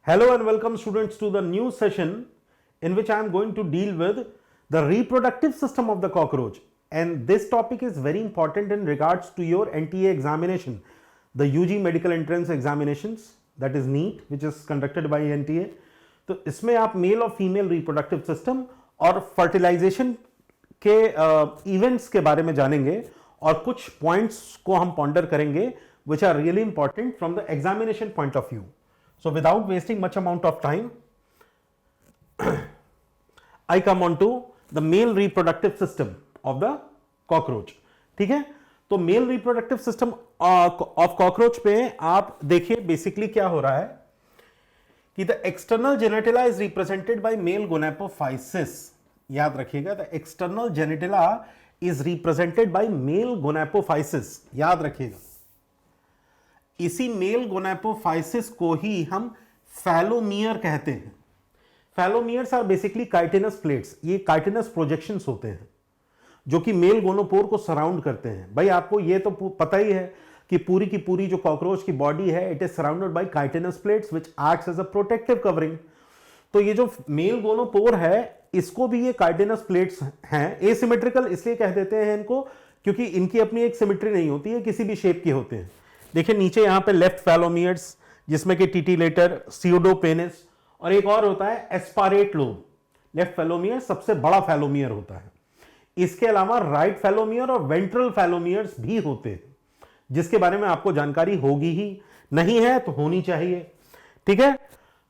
Hello and welcome students to the new session in which I am going to deal with the reproductive system of the cockroach, and this topic is very important in regards to your NTA examination, the UG medical entrance examinations, that is NEET, which is conducted by NTA. तो इसमें आप mail और female reproductive system और fertilisation के events के बारे में जानेंगे और कुछ पॉइंट्स को हम पॉन्डर करेंगे which are really important from the examination point of view. So without wasting much amount of time, I come on to the male reproductive system of the cockroach. ठीक है, तो male reproductive system of cockroach पे आप देखिए basically क्या हो रहा है कि the external genitalia is represented by male gonapophysis. याद रखिएगा, the external genitalia is represented by male gonapophysis. याद रखिएगा, इसी मेल गोनेपोफाइसिस को ही हम फैलोमियर कहते हैं. फैलोमियर्स आर बेसिकली काइटिनस प्लेट्स. ये काइटिनस प्रोजेक्शंस होते हैं जो कि मेल गोनोपोर को सराउंड करते हैं. भाई आपको ये तो पता ही है कि पूरी जो कॉकरोच की बॉडी है it is surrounded by chitinous plates which acts as a protective covering. तो ये जो मेल गोनोपोर है इसको भी ये काइटिनस प्लेट्स हैं. एसिमेट्रिकल इसलिए कह देते हैं इनको क्योंकि इनकी अपनी एक सिमेट्री नहीं होती है, किसी भी शेप के होते हैं. देखिए नीचे यहां पे लेफ्ट फैलोमियर्स जिसमें कि टिटिलेटर, स्यूडोपेनिस और एक और होता है एस्पारेट लोब. लेफ्ट फैलोमियर सबसे बड़ा फैलोमियर होता है. इसके अलावा राइट फैलोमियर और वेंट्रल फैलोमियर्स भी होते हैं जिसके बारे में आपको जानकारी होगी ही, नहीं है तो होनी चाहिए. ठीक है,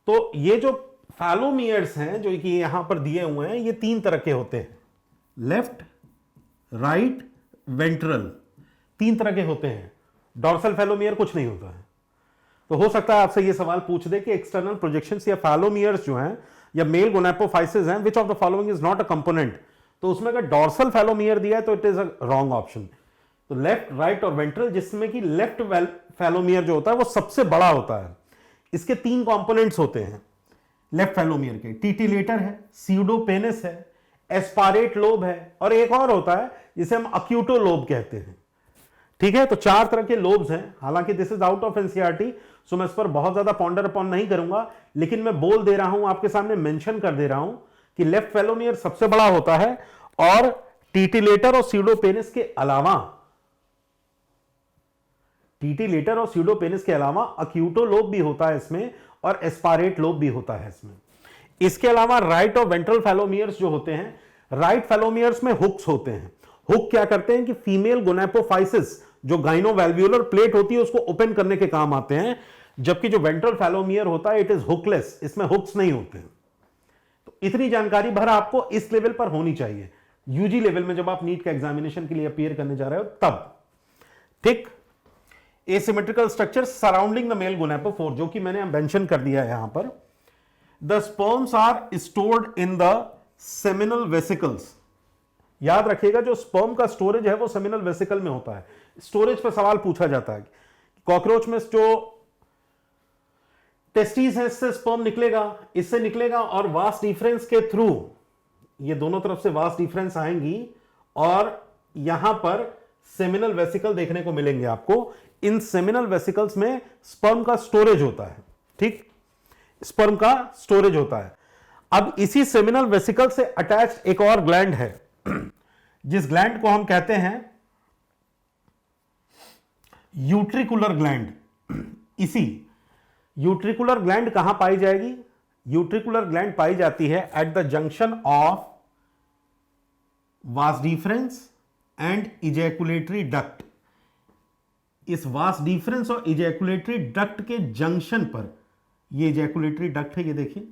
तो ये जो फैलोमियर्स हैं जो कि यहां पर दिए हुए हैं ये तीन तरह के होते हैं. लेफ्ट, राइट, वेंट्रल, तीन तरह के होते हैं. डॉर्सल फैलोमियर कुछ नहीं होता है. तो हो सकता है आपसे ये सवाल पूछ दे कि एक्सटर्नल प्रोजेक्शंस या फैलोमियर्स जो हैं या मेल गोनेपोफाइसिस हैं, which of the following is not a component. तो उसमें अगर डॉर्सल फैलोमियर दिया है तो it is a wrong option. तो लेफ्ट, राइट और वेंट्रल, जिसमें कि लेफ्ट फैलोमियर जो होता है वो सबसे बड़ा होता है. इसके तीन कंपोनेंट्स होते हैं लेफ्ट फैलोमियर के. टिटिलेटर है, स्यूडोपेनिस है, एस्पारेट लोब है और एक और होता है जिसे हम अक्यूटो लोब कहते हैं. ठीक है, तो चार तरह के लोब्स हैं. हालांकि this is out of NCERT, so मैं इस पर बहुत ज्यादा पॉन्डर अपॉन नहीं करूंगा, लेकिन मैं बोल दे रहा हूं, आपके सामने मेंशन कर दे रहा हूं कि लेफ्ट फैलोमियर सबसे बड़ा होता है और टिटिलेटर और स्यूडोपेनिस के अलावा अक्यूटो लोब भी होता है इसमें और एस्पारेट लोब भी होता है इसमें. इसके अलावा राइट और वेंट्रल फैलोमियर्स जो होते हैं, राइट फैलोमियर्स में हुक्स होते हैं. हुक क्या करते हैं कि फीमेल गोनेपोफाइसिस जो गाइनोवैल्व्यूलर प्लेट होती है उसको ओपन करने के काम आते हैं, जबकि जो वेंट्रल फैलोमियर होता है इट इज हुकलेस, इसमें हुक्स नहीं होते हैं. तो इतनी जानकारी भर आपको इस लेवल पर होनी चाहिए यूजी लेवल में जब आप नीट का एग्जामिनेशन के लिए अपीयर करने जा रहे हो तब. ठीक, asymmetrical structure surrounding the male gonophore जो कि मैंने मेंशन कर दिया है यहां पर. The sperms are stored in the seminal vesicles. याद रखिएगा, जो स्पर्म का स्टोरेज है वो सेमिनल वेसिकल में होता है. स्टोरेज पर सवाल पूछा जाता है. कॉकरोच में जो टेस्टिस है इससे स्पर्म निकलेगा, इससे निकलेगा और वास्ट डिफरेंस के थ्रू ये दोनों तरफ से वास्ट डिफरेंस आएंगी और यहां पर सेमिनल वेसिकल देखने को मिलेंगे आपको. इन सेमिनल वेसिकल्स में स्पर्म का स्टोरेज होता है. ठीक, स्पर्म का स्टोरेज होता है. अब इसी सेमिनल वेसिकल से अटैच्ड एक और ग्लैंड है जिस ग्लैंड को हम कहते हैं यूट्रिकुलर ग्लैंड. इसी यूट्रिकुलर ग्लैंड कहां पाई जाएगी? यूट्रिकुलर ग्लैंड पाई जाती है at the junction of vas deferens and ejaculatory duct. इस वास डिफरेंस और इजैकुलेटरी डक्ट के जंक्शन पर, ये इजैकुलेटरी डक्ट है, ये देखिए,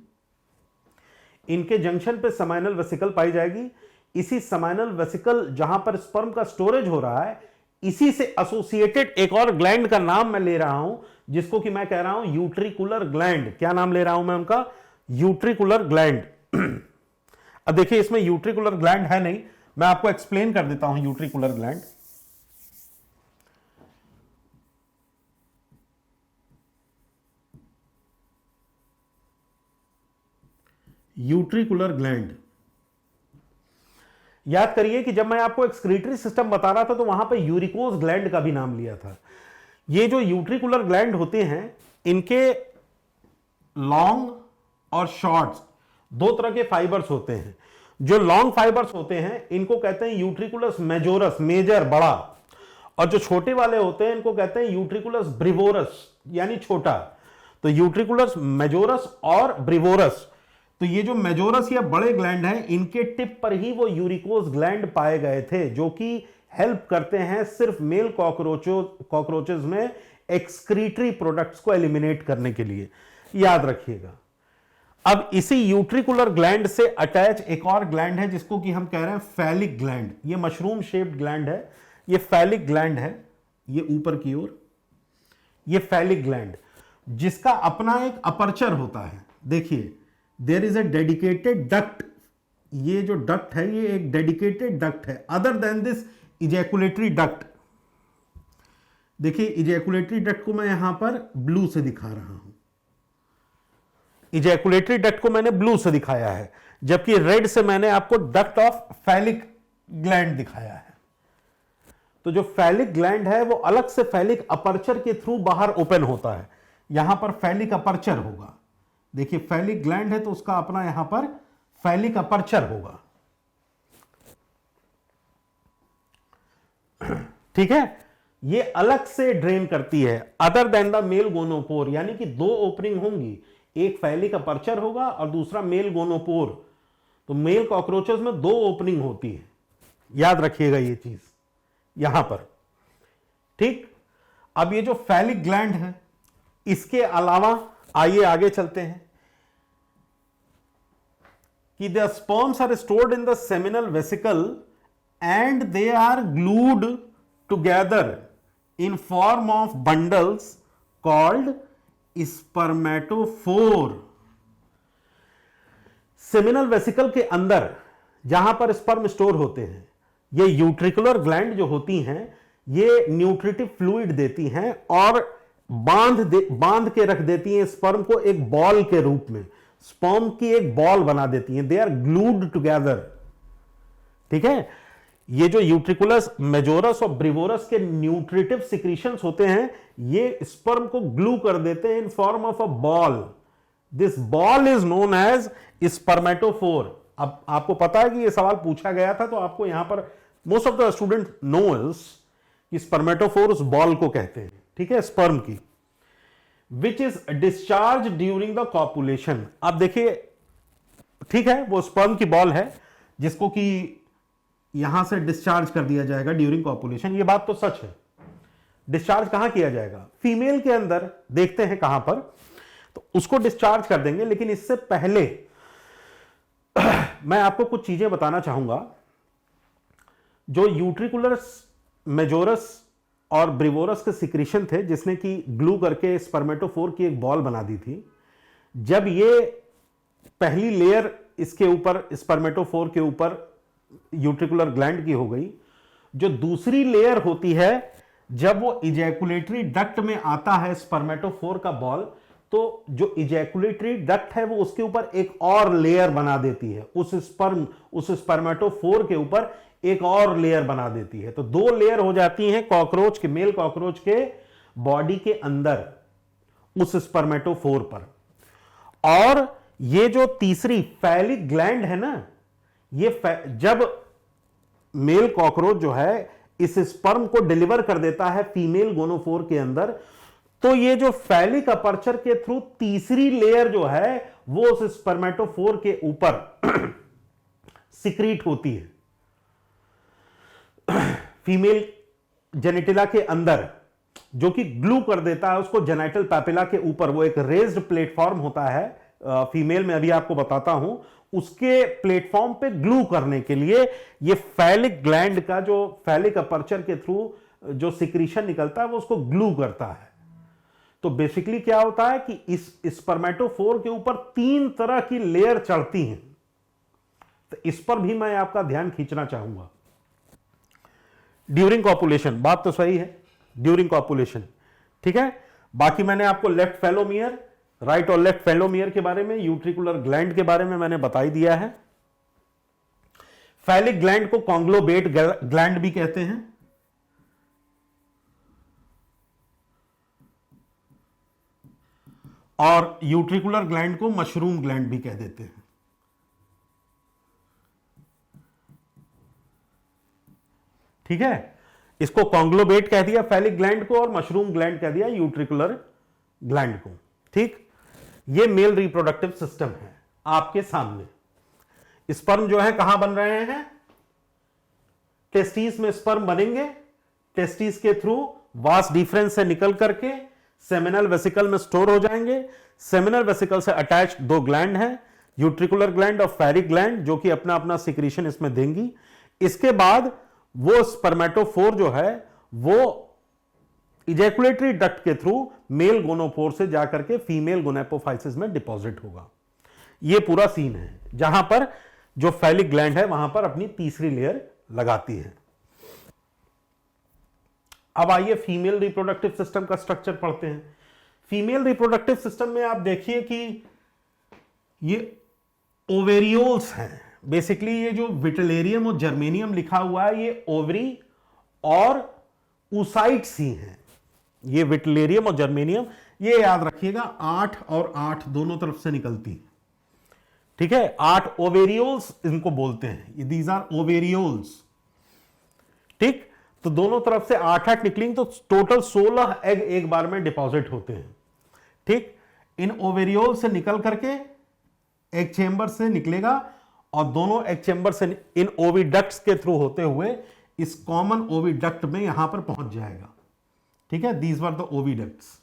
इनके जंक्शन पे समाइनल वेसिकल पाई जाएगी. इसी समाइनल वेसिकल जहां पर स्पर्म का स्टोरेज हो रहा है, इसी से एसोसिएटेड एक और ग्लैंड का नाम मैं ले रहा हूं जिसको कि मैं कह रहा हूं यूट्रिकुलर ग्लैंड. क्या नाम ले रहा हूं मैं उनका? यूट्रिकुलर ग्लैंड. अब देखिए इसमें यूट्रिकुलर ग्लैंड है नहीं, मैं आपको एक्सप्लेन कर देता हूं यूट्रिकुलर ग्लैंड. यूट्रिकुलर ग्लैंड, याद करिए कि जब मैं आपको एक्सक्रीटरी सिस्टम बता रहा था तो वहां पे यूरिकोज ग्लैंड का भी नाम लिया था. ये जो यूट्रिकुलर ग्लैंड होते हैं इनके लॉन्ग और शॉर्ट्स, दो तरह के फाइबर्स होते हैं। जो लॉन्ग फाइबर्स होते हैं इनको कहते हैं यूट्रिकुलस मेजोरस, मेजर बड़ा, और जो छोटे वाले होते हैं इनको कहते हैं यूट्रिकुलस ब्रिवोरस यानी छोटा। तो यूट्रिकुलस मेजोरस और ब्रिवोरस, तो ये जो मेजोरस या बड़े ग्लैंड हैं इनके टिप पर ही वो यूरिकोस ग्लैंड पाए गए थे, जो कि हेल्प करते हैं सिर्फ मेल कॉकरोचेस में एक्सक्रीटरी प्रोडक्ट्स को एलिमिनेट करने के लिए, याद रखिएगा। अब इसी यूट्रिकुलर ग्लैंड से अटैच एक और ग्लैंड है जिसको कि हम कह रहे हैं फैलिक ग्लैंड। ये मशरूम शेप्ड ग्लैंड है, ये फैलिक ग्लैंड है, ये ऊपर की ओर, ये फैलिक ग्लैंड जिसका अपना एक अपर्चर होता है। देखिए there is a dedicated duct, ये जो डक्ट है ये एक डेडिकेटेड डक्ट है other than this ejaculatory duct. देखिए इजैकुलेटरी डक्ट को मैं यहां पर ब्लू से दिखा रहा हूं, इजैकुलेटरी डक्ट को मैंने ब्लू से दिखाया है, जबकि रेड से मैंने आपको डक्ट ऑफ फैलिक ग्लैंड दिखाया है। तो जो फैलिक ग्लैंड है वो अलग से फैलिक अपर्चर के थ्रू बाहर ओपन होता है। यहां पर फैलिक अपर्चर होगा, देखिए फैलिक ग्लैंड है तो उसका अपना यहां पर फैलिक अपर्चर होगा, ठीक है। ये अलग से ड्रेन करती है other than the male gonopore, यानी कि दो ओपनिंग होंगी, एक फैलिक अपर्चर होगा और दूसरा मेल गोनोपोर। तो मेल कॉकरोचेस में दो ओपनिंग होती है, याद रखिएगा ये चीज यहां पर, ठीक। अब ये जो फैलिक ग्लैंड है इसके अलावा आइए आगे चलते हैं कि the sperms are stored in the seminal vesicle and they are glued together in form of bundles called spermatophore. Seminal vesicle के अंदर जहां पर स्पर्म स्टोर होते हैं, ये यूट्रिकुलर ग्लैंड जो होती हैं ये न्यूट्रिटिव फ्लूइड देती हैं और बांध के रख देती हैं स्पर्म को एक बॉल के रूप में, स्पर्म की एक बॉल बना देती हैं, दे आर ग्लूड टुगेदर, ठीक है। ये जो यूट्रिकुलस मेजोरस और ब्रिवोरस के न्यूट्रिटिव सिक्रीशंस होते हैं ये स्पर्म को ग्लू कर देते हैं in form of a ball, this ball is known as spermatophore. अब आपको पता है कि ये सवाल पूछा गया था, तो आपको यहां पर most of the student knows कि स्पर्मेटोफोर उस बॉल को कहते हैं, ठीक है, स्पर्म की, which is discharge during the copulation. अब देखिए, ठीक है, वो स्पर्म की बॉल है जिसको कि यहां से डिस्चार्ज कर दिया जाएगा ड्यूरिंग कॉपुलेशन, ये बात तो सच है। डिस्चार्ज कहां किया जाएगा? फीमेल के अंदर, देखते हैं कहां पर, तो उसको डिस्चार्ज कर देंगे। लेकिन इससे पहले मैं आपको कुछ चीजें बताना चाहूंगा। जो यूट्रिकुलस मेजोरस और ब्रिवोरस के सिक्रीशन थे जिसने कि ग्लू करके स्पर्मेटोफोर की एक बॉल बना दी थी, जब ये पहली लेयर इसके ऊपर स्पर्मेटोफोर के ऊपर यूट्रिकुलर ग्लैंड की हो गई, जो दूसरी लेयर होती है जब वो इजैकुलेटरी डक्ट में आता है स्पर्मेटोफोर का बॉल, तो जो इजैकुलेटरी डक्ट है वो उसके ऊपर एक और लेयर बना देती है, उस स्पर्मेटोफोर के ऊपर एक और लेयर बना देती है। तो दो लेयर हो जाती हैं कॉकरोच के, मेल कॉकरोच के बॉडी के अंदर उस स्पर्मेटोफोर पर। और ये जो तीसरी फैलिक ग्लैंड है ना, ये जब मेल कॉकरोच जो है इस स्पर्म को डिलीवर कर देता है फीमेल गोनोफोर के अंदर, तो ये जो फैलिक अपर्चर के थ्रू तीसरी लेयर जो है वो उस स्पर्मेटोफोर के ऊपर सिक्रीट होती है फीमेल जेनिटिला के अंदर, जो कि ग्लू कर देता है उसको जेनाइटल पैपिला के ऊपर। वो एक रेज्ड प्लेटफॉर्म होता है फीमेल में, अभी आपको बताता हूं, उसके प्लेटफॉर्म पे ग्लू करने के लिए ये फैलिक ग्लैंड का जो फैलिक अपर्चर के थ्रू जो सिक्रीशन निकलता है वो उसको ग्लू करता है। तो बेसिकली क्या होता है कि इस स्पर्मेटोफोर के ऊपर तीन तरह की लेयर चढ़ती हैं। तो इस पर भी मैं आपका ध्यान खींचना चाहूंगा। ड्यूरिंग कॉपुलेशन, बात तो सही है, ड्यूरिंग कॉपुलेशन, ठीक है। बाकी मैंने आपको लेफ्ट फेलोमियर, राइट और लेफ्ट फेलोमियर के बारे में, यूट्रिकुलर ग्लैंड के बारे में मैंने बता ही दिया है। फैलिक ग्लैंड को कॉन्ग्लोबेट ग्लैंड भी कहते हैं। और यूट्रिकुलर ग्लैंड को मशरूम ग्लैंड भी कह देते हैं। ठीक है, इसको कॉन्ग्लोबेट कह दिया फैलिक ग्लैंड को, और मशरूम ग्लैंड कह दिया यूट्रिकुलर ग्लैंड को। ठीक, ये मेल रिप्रोडक्टिव सिस्टम है आपके सामने। स्पर्म जो है कहां बन रहे हैं? टेस्टिस में स्पर्म बनेंगे, टेस्टिस के थ्रू वास डिफरेंस से निकल करके सेमिनल वेसिकल में स्टोर हो जाएंगे। सेमिनल वेसिकल से अटैच दो ग्लैंड हैं, यूट्रिकुलर ग्लैंड और फैरिक ग्लैंड, जो कि अपना अपना सिक्रीशन इसमें देंगी। इसके बाद वो स्पर्मेटोफोर जो है वो इजैकुलेटरी डक्ट के थ्रू मेल गोनोपोर से जाकर के फीमेल गोनेपोफाइसिस में डिपॉजिट होगा। ये पूरा सीन है जहां पर जो फैलिक ग्लैंड है वहां पर अपनी तीसरी लेयर लगाती है। अब आइए फीमेल रिप्रोडक्टिव सिस्टम का स्ट्रक्चर पढ़ते हैं। फीमेल रिप्रोडक्टिव सिस्टम में आप देखिए कि ये ओवेरियोल्स हैं। बेसिकली ये जो विटिलेरियम और जर्मेनियम लिखा हुआ है ये ओवरी और ऊसाइट्स ही हैं। ये विटिलेरियम और जर्मेनियम, ये याद रखिएगा 8 और 8 दोनों तरफ से निकलती है। ठीक है, 8 ओवेरियोल्स इनको बोलते हैं, दीज आर ओवेरियोल्स। ठीक, तो दोनों तरफ से 8-8 निकलेंगे तो टोटल 16 एग एक बार में डिपॉजिट होते हैं। ठीक, इन ओवेरियोल से निकल करके एग चेंबर से निकलेगा और दोनों एग चेंबर से इन ओविडक्ट्स के थ्रू होते हुए इस कॉमन ओविडक्ट में यहां पर पहुंच जाएगा। ठीक है, दीज वर द ओविडक्ट्स।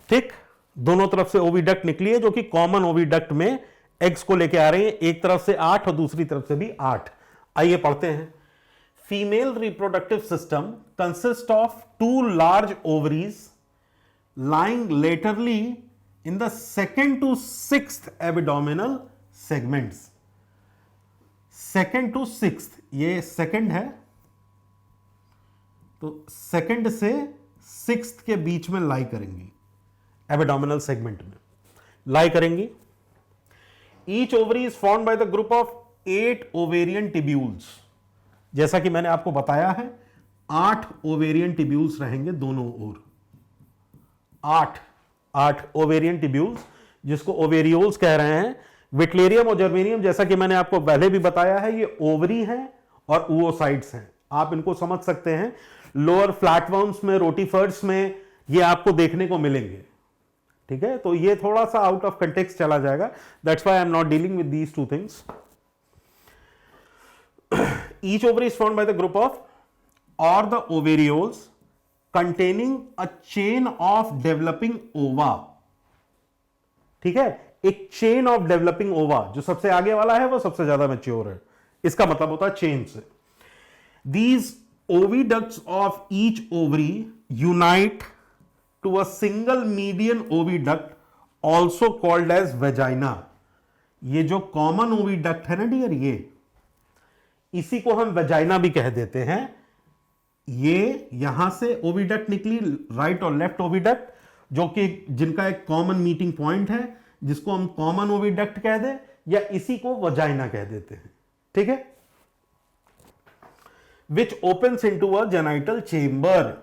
ठीक, दोनों तरफ से ओविडक्ट निकली है जो कि कॉमन ओविडक्ट में एग्स को लेके आ रही है, एक तरफ से 8 और दूसरी तरफ से भी 8। आइए पढ़ते हैं। Female reproductive system consist of 2 large ovaries lying laterally in the 2nd to 6th abdominal segments। 2nd to 6th, ये 2nd है तो 2nd से 6th के बीच में लाई करेंगी, एबडोमिनल सेगमेंट में लाई करेंगी। Each ovary is formed by the group of 8 ovarian tubules. जैसा कि मैंने आपको बताया है 8 ओवेरियन टिब्यूल्स रहेंगे दोनों ओर। 8 ओवेरियन टिब्यूल्स जिसको ओवेरियोल्स कह रहे हैं। विटिलेरियम और जर्मेनियम जैसा कि मैंने आपको पहले भी बताया है ये ओवरी हैं और oocytes हैं। आप इनको समझ सकते हैं लोअर फ्लैटवर्म्स में, रोटीफर्ड्स में ये आपको देखने को मिलेंगे। ठीक है, तो ये थोड़ा सा आउट ऑफ कंटेक्स्ट चला जाएगा, that's why I am not dealing with these two things. Each ovary is formed by the group of और the ओवेरियोल्स containing a chain of developing ova। ठीक है, एक चेन ऑफ डेवलपिंग ओवा, जो सबसे आगे वाला है वो सबसे ज्यादा मैच्योर है, इसका मतलब होता है चेन से। These oviducts of each ovary unite to a single median oviduct also called as vagina। ये जो कॉमन ओविडक्ट है ना डियर, ये इसी को हम वेजाइना भी कह देते हैं। ये यहां से ओविडक्ट निकली, राइट और लेफ्ट ओविडक्ट, जो कि जिनका एक कॉमन मीटिंग पॉइंट है, जिसको हम कॉमन ओविडक्ट कह दे या इसी को वजाइना कह देते हैं। ठीक है, which opens into a genital chamber.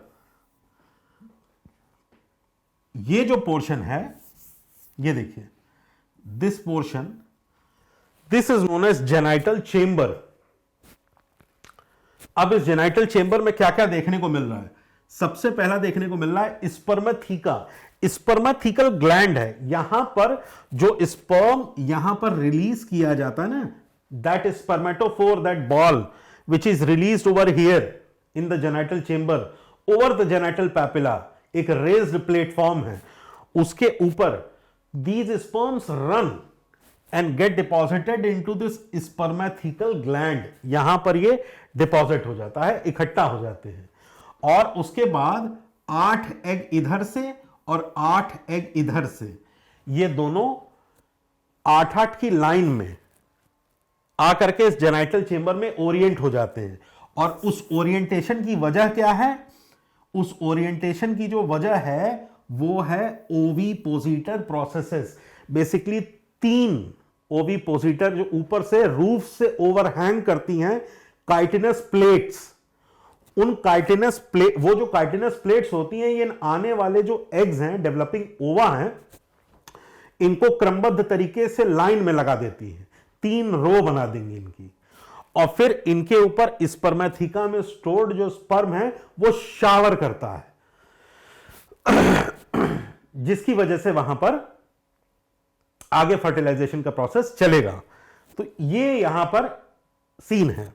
ये जो पोर्शन है ये देखिए, this portion, this is known as genital chamber. अब इस जेनाइटल चेंबर में क्या क्या देखने को मिल रहा है? सबसे पहला देखने को मिल रहा है स्पर्मेथिका। स्पर्मेथिकल ग्लैंड है, यहां पर जो स्पर्म यहां पर रिलीज किया जाता है ना, that spermatophore, that ball which is released over here in the genital chamber over the genital papilla, एक रेज्ड प्लेटफॉर्म है, उसके ऊपर these sperms run and get deposited into this spermatical gland। यहां पर ये डिपॉजिट हो जाता है, इकट्ठा हो जाते हैं, और उसके बाद 8 एग इधर से और 8 एग इधर से, ये दोनों 8-8 की लाइन में आकर के इस जेनाइटल चेंबर में ओरिएंट हो जाते हैं। और उस ओरिएंटेशन की वजह क्या है? उस ओरिएंटेशन की जो वजह है वो है ओविपोजिटर प्रोसेसेस। बेसिकली 3 ओविपोजिटर जो ऊपर से रूफ से ओवरहैंग करती हैं काइटिनस प्लेट्स, उन काइटिनस प्लेट, वो जो काइटिनस प्लेट्स होती हैं, ये आने वाले जो एग्स हैं, डेवलपिंग ओवा हैं, इनको क्रमबद्ध तरीके से लाइन में लगा देती है, 3 रो बना देंगी इनकी, और फिर इनके ऊपर स्पर्मेथिका में स्टोर्ड जो स्पर्म है वो शावर करता है, जिसकी वजह से वहां पर आगे फर्टिलाइजेशन का प्रोसेस चलेगा। तो ये यहां पर सीन है,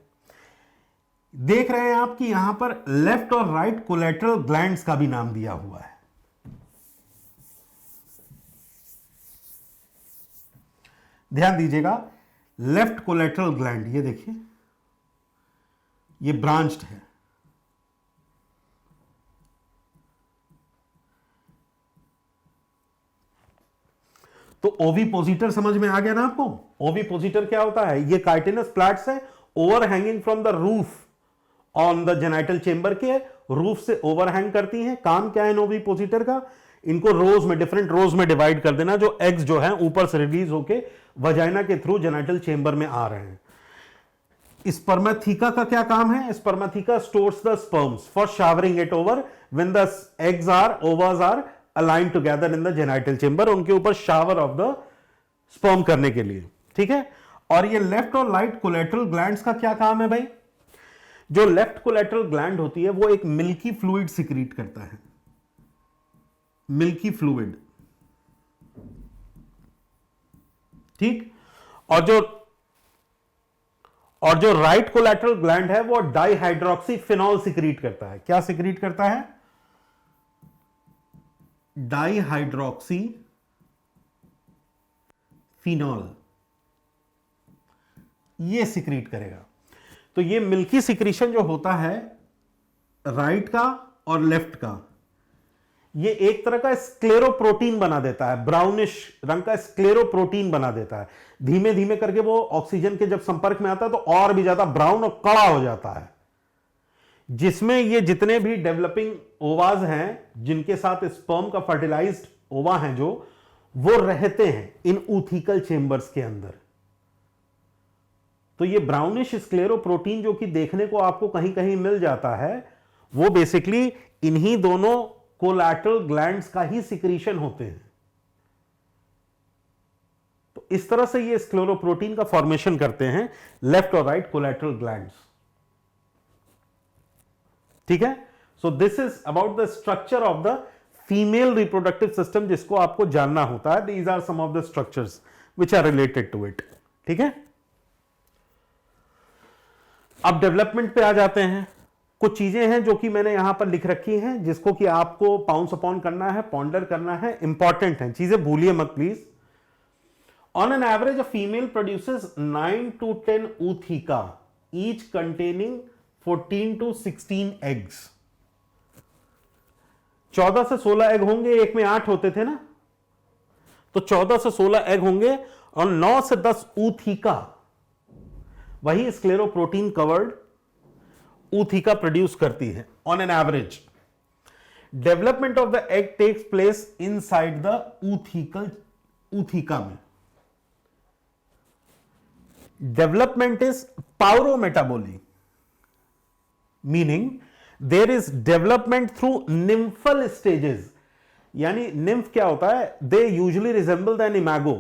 देख रहे हैं आप कि यहां पर लेफ्ट और राइट कोलेटरल ग्लैंड्स का भी नाम दिया हुआ है। ध्यान दीजिएगा, लेफ्ट कोलेटरल ग्लैंड, ये देखिए ये ब्रांच्ड है, तो ओविपोजिटर समझ में आ गया ना आपको। ओविपोजिटर क्या होता है, ये काइटिनस प्लैट्स है over hanging from the roof on the genital chamber के, रूफ से ओवरहैंग करती हैं। काम क्या है ओविपोजिटर का, इनको रोज में, डिफरेंट रोज में डिवाइड कर देना, जो एग्स जो हैं ऊपर से रिलीज होके वजाइना के थ्रू जेनाइटल चेंबर में आ रहे हैं। स्पर्मेथिका का क्या काम है, spermatheca stores the sperms for showering it over when the eggs are, ovas are align together in the genital chamber, उनके ऊपर शावर ऑफ द स्पर्म करने के लिए, ठीक है। और ये लेफ्ट और राइट कोलेटरल ग्लैंड्स का क्या काम है भाई, जो लेफ्ट कोलेटरल ग्लैंड होती है वो एक मिल्की फ्लूइड सिक्रीट करता है, मिल्की फ्लूइड, ठीक। और जो राइट कोलेटरल ग्लैंड है वो डाइहाइड्रोक्सी फिनॉल सिक्रीट करता है। क्या सिक्रीट करता है, डाइहाइड्रोक्सी फिनॉल, ये सिक्रीट करेगा। तो ये मिल्की सिक्रीशन जो होता है राइट का और लेफ्ट का, ये एक तरह का स्क्लेरोप्रोटीन बना देता है, ब्राउनिश रंग का स्क्लेरोप्रोटीन बना देता है। धीमे धीमे करके वो ऑक्सीजन के जब संपर्क में आता है तो और भी ज्यादा ब्राउन और कड़ा हो जाता है, जिसमें ये जितने भी डेवलपिंग ओवाज हैं, जिनके साथ स्पर्म का फर्टिलाइज्ड ओवा हैं, जो वो रहते हैं इन ऊथिकल चेंबर्स के अंदर। तो ये ब्राउनिश स्क्लेरोप्रोटीन जो कि देखने को आपको कहीं कहीं मिल जाता है, वो बेसिकली इन्हीं दोनों कोलैटरल ग्लैंड्स का ही सिक्रीशन होते हैं। तो इस तरह से ये स्क्लेरोप्रोटीन का फॉर्मेशन करते हैं लेफ्ट और राइट कोलैटरल ग्लैंड्स, ठीक है। So this is about the structure of the female reproductive system, जिसको आपको जानना होता है। These are some of the structures which are related to it, ठीक है। अब डेवलपमेंट पे आ जाते हैं। कुछ चीजें हैं जो कि मैंने यहां पर लिख रखी हैं, जिसको कि आपको पाउंस अपॉन करना है, पॉन्डर करना है, इंपॉर्टेंट है, चीजें भूलिए मत please. On an average a female produces 9 to 10 ootheca, each containing 14 to 16 eggs. 14 से 16 एग होंगे, एक में 8 होते थे ना, तो 14 से 16 एग होंगे, और 9 से 10 ootheca, वही स्क्लेरोप्रोटीन कवर्ड ootheca प्रोड्यूस करती है on an average. Development of the egg takes place inside the ootheca में। Development is paurometabolic, meaning there is development through nymphal stages. यानी निम्फ क्या होता है, they usually resemble the imago,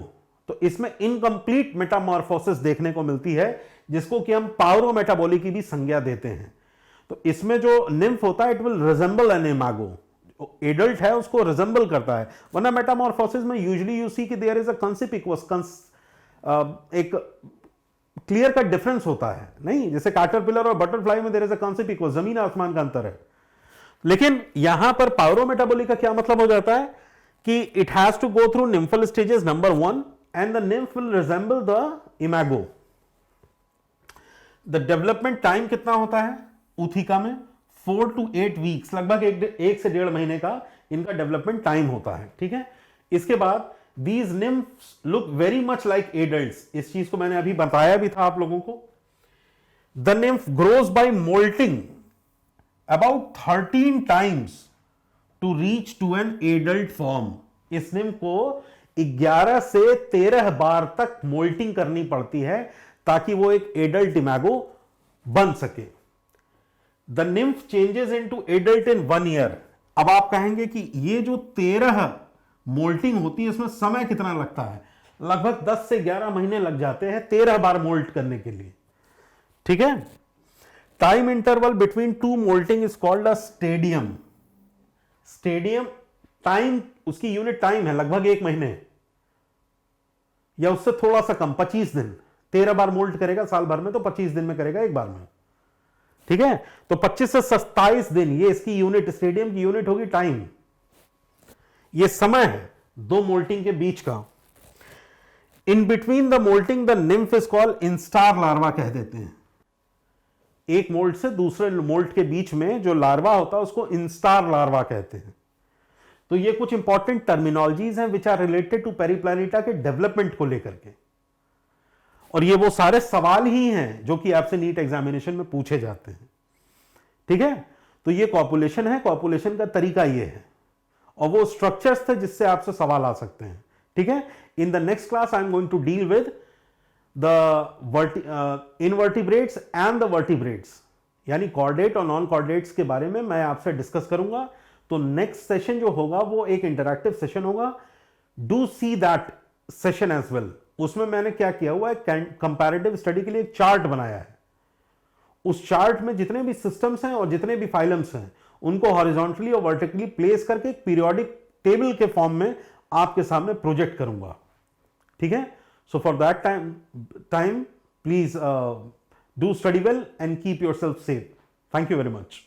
तो इसमें incomplete Metamorphosis देखने को मिलती है, जिसको कि हम पाउरोमेटाबोलिक की भी संज्ञा देते हैं। तो इसमें जो निम्फ होता है, it will resemble an imago, adult है उसको रिजेंबल करता है, वरना मेटामॉर्फोसिस में यूजुअली यू सी कि देयर इज अ कंसिपिक्वस, एक क्लियर कट डिफरेंस होता है, नहीं जैसे कैटरपिलर और बटरफ्लाई में देयर इज अ कंसिपिक्वस, जमीन आसमान का अंतर है। लेकिन यहां पर पाउरोमेटाबोलिक का क्या मतलब हो जाता है कि it has to go through nymphal stages number 1 and the nymph will resemble the imago. The development time कितना होता है ootheca में, 4 to 8 वीक्स, लगभग 1 से 1.5 महीने का इनका डेवलपमेंट टाइम होता है, ठीक है। इसके बाद these nymphs look very much like adults, इस चीज को मैंने अभी बताया भी था आप लोगों को। The nymph grows by molting about 13 times to reach to an adult form। इस nymph को 11 से 13 बार तक मोल्टिंग करनी पड़ती है ताकि वो एक एडल्ट इमेगो बन सके। The nymph changes into adult in 1 year. अब आप कहेंगे कि ये जो 13 मोल्टिंग होती है इसमें समय कितना लगता है? लगभग 10 से 11 महीने लग जाते हैं 13 बार मोल्ट करने के लिए। ठीक है। Time interval between 2 moulting is called a stadium. Stadium time, उसकी यूनिट टाइम है लगभग 1 महीने या उससे थोड़ा सा कम, 25 दिन। 13 बार मोल्ट करेगा साल भर में तो 25 दिन में करेगा एक बार में। ठीक है। तो 25 से 27 दिन ये इसकी यूनिट, स्टेडियम की यूनिट होगी टाइम। ये समय है 2 मोल्टिंग के बीच का। In between the moulting the nymph is called instar larva कह देते हैं। एक मोल्ट से दूसरे मोल्ट के बीच में जो लार्वा होता है उसको इंस्टार लार्वा कहते हैं। तो ये कुछ इंपॉर्टेंट टर्मिनोलॉजीज हैं विच आर रिलेटेड टू पेरिप्लैनेटा के डेवलपमेंट को लेकर के, और ये वो सारे सवाल ही हैं जो कि आपसे नीट एग्जामिनेशन में पूछे जाते हैं। ठीक है। तो ये कॉपुलेशन है, कॉपुलेशन का तरीका ये है, और वो स्ट्रक्चर्स थे जिससे आपसे सवाल आ सकते हैं। ठीक है। In the next class I am going to deal with the invertebrates and the vertebrates, यानी कॉर्डेट और नॉन कॉर्डेट्स के बारे में मैं आपसे डिस्कस करूंगा। तो नेक्स्ट सेशन जो होगा वो एक इंटरैक्टिव सेशन होगा। Do see that session as well. उसमें मैंने क्या किया हुआ है, कंपैरेटिव स्टडी के लिए एक चार्ट बनाया है। उस चार्ट में जितने भी सिस्टम्स हैं और जितने भी फाइलम्स हैं उनको हॉरिजॉन्टली और वर्टिकली प्लेस करके एक पीरियोडिक टेबल के फॉर्म में आपके सामने प्रोजेक्ट करूंगा। ठीक है। So for that time please do study well and keep yourself safe. Thank you very much.